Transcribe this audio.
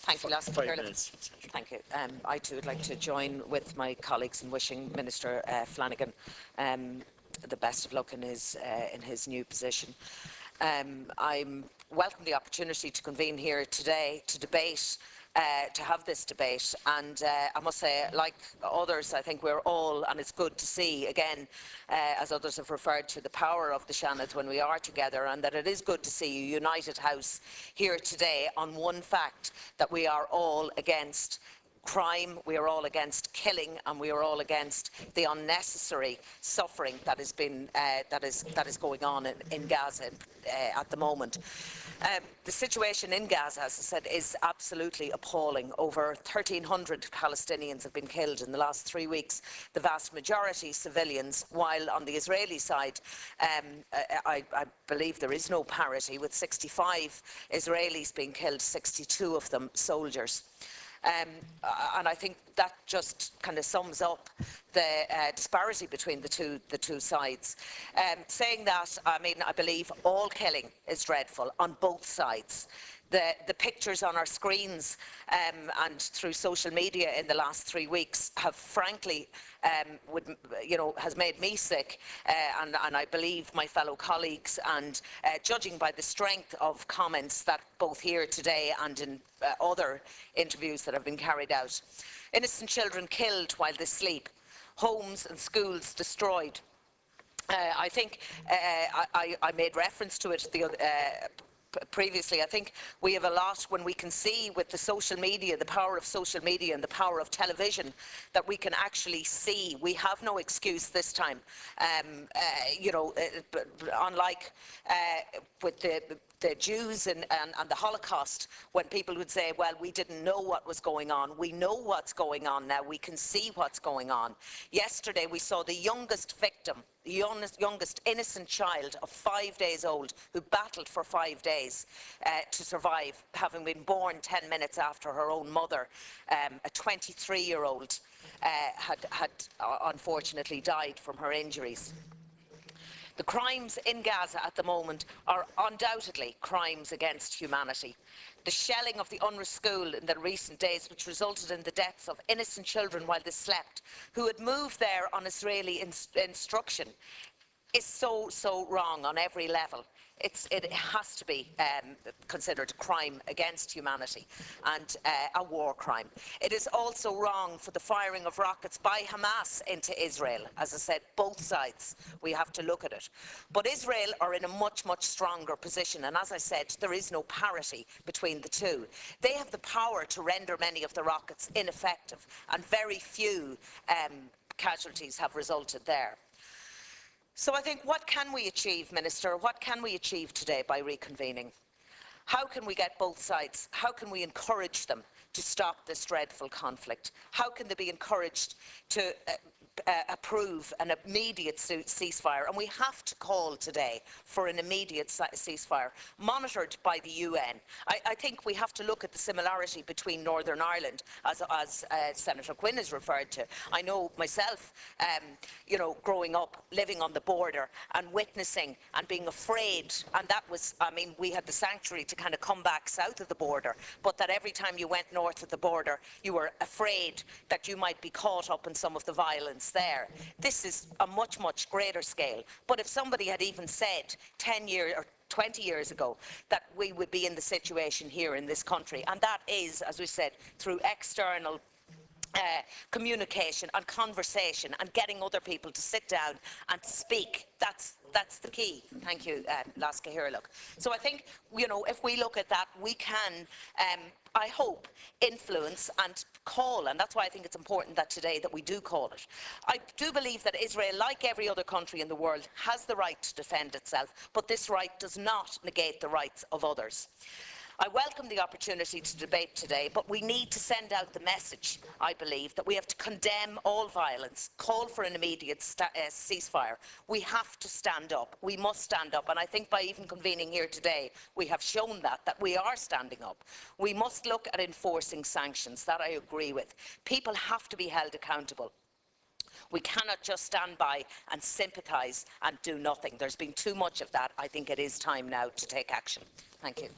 Thank you, Laska. 5 minutes. Thank you. I too would like to join with my colleagues in wishing Minister Flanagan the best of luck in his new position. I welcome the opportunity to convene here today to debate. To have this debate, and I must say, like others, I think we're all, and it's good to see again, as others have referred to, the power of the seanad when we are together, and that it is good to see a united House here today on one fact, that we are all against crime, we are all against killing, and we are all against the unnecessary suffering that has been that is going on in Gaza at the moment. The situation in Gaza, as I said, is absolutely appalling. Over 1,300 Palestinians have been killed in the last 3 weeks, the vast majority civilians, while on the Israeli side, I believe there is no parity, with 65 Israelis being killed, 62 of them soldiers. And I think that just kind of sums up the disparity between the two sides. Saying that, I mean, I believe all killing is dreadful on both sides. The pictures on our screens and through social media in the last 3 weeks have frankly has made me sick, and I believe my fellow colleagues, and judging by the strength of comments that both here today and in other interviews that have been carried out. Innocent children killed while they sleep, homes and schools destroyed. I think I made reference to it previously. I think we have a lot when we can see with the social media, the power of social media and the power of television, that we can actually see. We have no excuse this time. Unlike with the Jews and the Holocaust, when people would say, well, we didn't know what was going on. We know what's going on now. We can see what's going on. Yesterday, we saw the youngest victim, the youngest innocent child of 5 days old, who battled for 5 days to survive, having been born 10 minutes after her own mother. A 23-year-old had unfortunately died from her injuries. The crimes in Gaza at the moment are undoubtedly crimes against humanity. The shelling of the UNRWA school in the recent days, which resulted in the deaths of innocent children while they slept, who had moved there on Israeli instruction, is so wrong on every level. It has to be considered a crime against humanity and a war crime. It is also wrong for the firing of rockets by Hamas into Israel. As I said, both sides, we have to look at it. But Israel are in a much stronger position, and as I said, there is no parity between the two. They have the power to render many of the rockets ineffective, and very few casualties have resulted there. So I think, what can we achieve, Minister? What can we achieve today by reconvening? How can we get both sides? How can we encourage them to stop this dreadful conflict? How can they be encouraged to approve an immediate ceasefire? And we have to call today for an immediate ceasefire, monitored by the UN. I think we have to look at the similarity between Northern Ireland, as Senator Quinn has referred to. I know myself, growing up, living on the border and witnessing and being afraid, and that was, I mean, we had the sanctuary to kind of come back south of the border, but that every time you went north of the border, you were afraid that you might be caught up in some of the violence there. This is a much greater scale. But if somebody had even said 10 years or 20 years ago that we would be in the situation here in this country, and that is, as we said, through external communication and conversation and getting other people to sit down and speak, that's the key. Thank you, Laska Hirlock. So I think, if we look at that, we can, I hope, influence and call, and that's why I think it's important that today that we do call it. I do believe that Israel, like every other country in the world, has the right to defend itself, but this right does not negate the rights of others. I welcome the opportunity to debate today, but we need to send out the message, I believe, that we have to condemn all violence, call for an immediate ceasefire. We have to stand up. We must stand up, and I think by even convening here today, we have shown that we are standing up. We must look at enforcing sanctions, that I agree with. People have to be held accountable. We cannot just stand by and sympathise and do nothing. There's been too much of that. I think it is time now to take action. Thank you.